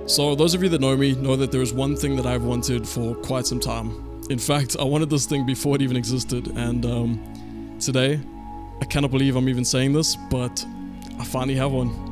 So those of you that know me know that there is one thing that I've wanted for quite some time. In fact, I wanted this thing before it even existed, and today, I cannot believe I'm even saying this, but I finally have one.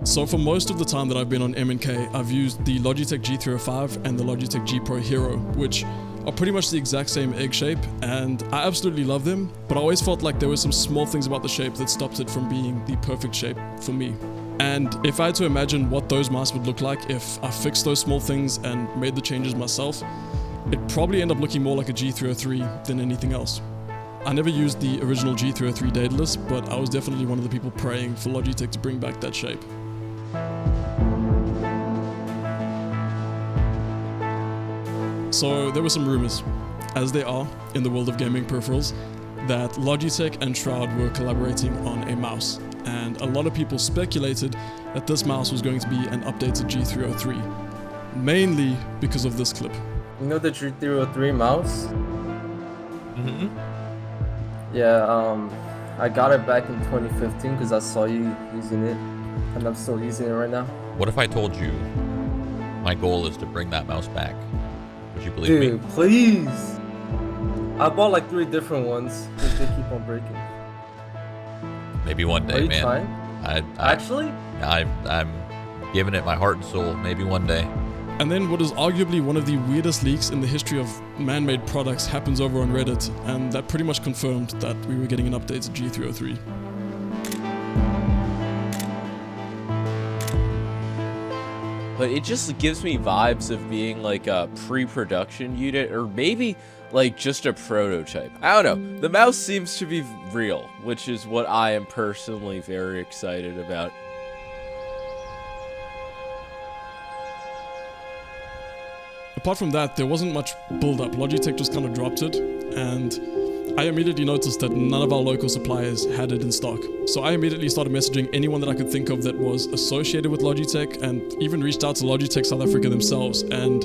So for most of the time that I've been on M&K, I've used the Logitech G305 and the Logitech G Pro Hero, which are pretty much the exact same egg shape, and I absolutely love them, but I always felt like there were some small things about the shape that stopped it from being the perfect shape for me. And if I had to imagine what those masks would look like if I fixed those small things and made the changes myself, it'd probably end up looking more like a G303 than anything else. I never used the original G303 Daedalus, but I was definitely one of the people praying for Logitech to bring back that shape. So there were some rumors, as they are in the world of gaming peripherals, that Logitech and Shroud were collaborating on a mouse, and a lot of people speculated that this mouse was going to be an updated G303, mainly because of this clip. You know the G303 mouse? Mm-hmm. Yeah, I got it back in 2015 because I saw you using it, and I'm still using it right now. What if I told you my goal is to bring that mouse back? Would you believe me? Dude, please! I bought like 3 different ones because they keep on breaking. Maybe one day, Are you man. trying? Actually? I'm giving it my heart and soul. Maybe one day. And then what is arguably one of the weirdest leaks in the history of man-made products happens over on Reddit, and that pretty much confirmed that we were getting an updated G303. But it just gives me vibes of being like a pre-production unit, or maybe like just a prototype. I don't know. The mouse seems to be real, which is what I am personally very excited about. Apart from that, there wasn't much build-up. Logitech just kind of dropped it, and I immediately noticed that none of our local suppliers had it in stock. So I immediately started messaging anyone that I could think of that was associated with Logitech, and even reached out to Logitech South Africa themselves, and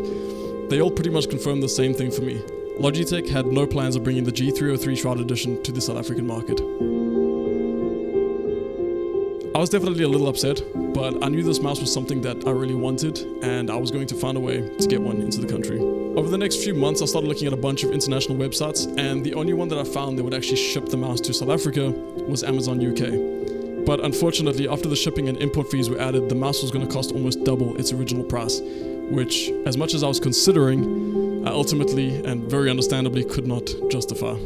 they all pretty much confirmed the same thing for me. Logitech had no plans of bringing the G303 Shroud Edition to the South African market. I was definitely a little upset, but I knew this mouse was something that I really wanted, and I was going to find a way to get one into the country. Over the next few months, I started looking at a bunch of international websites, and the only one that I found that would actually ship the mouse to South Africa was Amazon UK. But unfortunately, after the shipping and import fees were added, the mouse was going to cost almost double its original price, which, as much as I was considering, I ultimately and very understandably could not justify.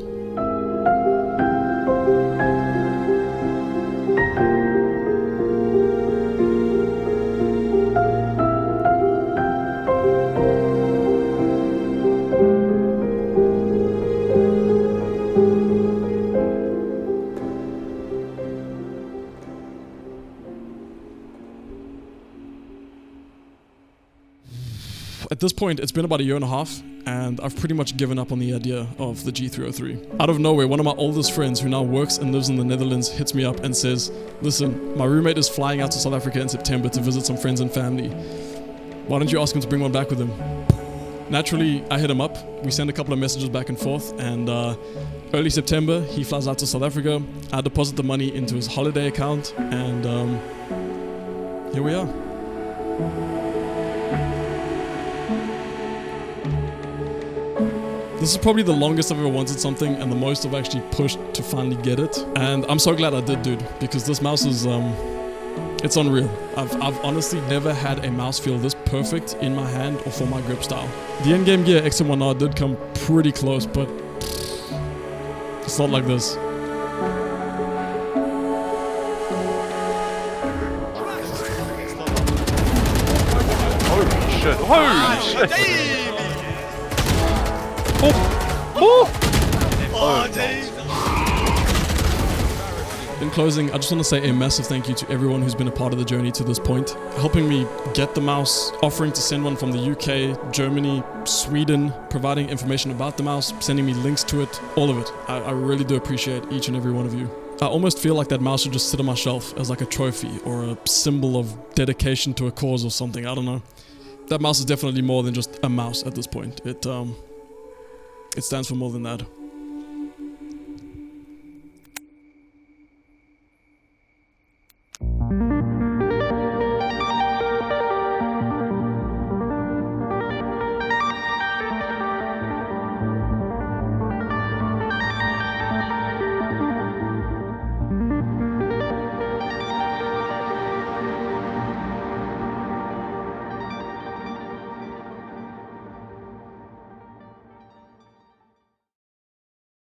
At this point, it's been about 1.5 years, and I've pretty much given up on the idea of the G303. Out of nowhere, one of my oldest friends who now works and lives in the Netherlands hits me up and says, "Listen, my roommate is flying out to South Africa in September to visit some friends and family. Why don't you ask him to bring one back with him?" Naturally, I hit him up. We sent a couple of messages back and forth, and early September, he flies out to South Africa. I deposit the money into his holiday account, and here we are. This is probably the longest I've ever wanted something, and the most I've actually pushed to finally get it. And I'm so glad I did, dude, because this mouse is, it's unreal. I've honestly never had a mouse feel this perfect in my hand or for my grip style. The in-game gear XM1R did come pretty close, but it's not like this. Holy shit. Holy shit. Oh! Oh, Dave! In closing, I just want to say a massive thank you to everyone who's been a part of the journey to this point, helping me get the mouse, offering to send one from the UK, Germany, Sweden, providing information about the mouse, sending me links to it, all of it. I really do appreciate each and every one of you. I almost feel like that mouse should just sit on my shelf as like a trophy or a symbol of dedication to a cause or something. I don't know. That mouse is definitely more than just a mouse at this point. It stands for more than that.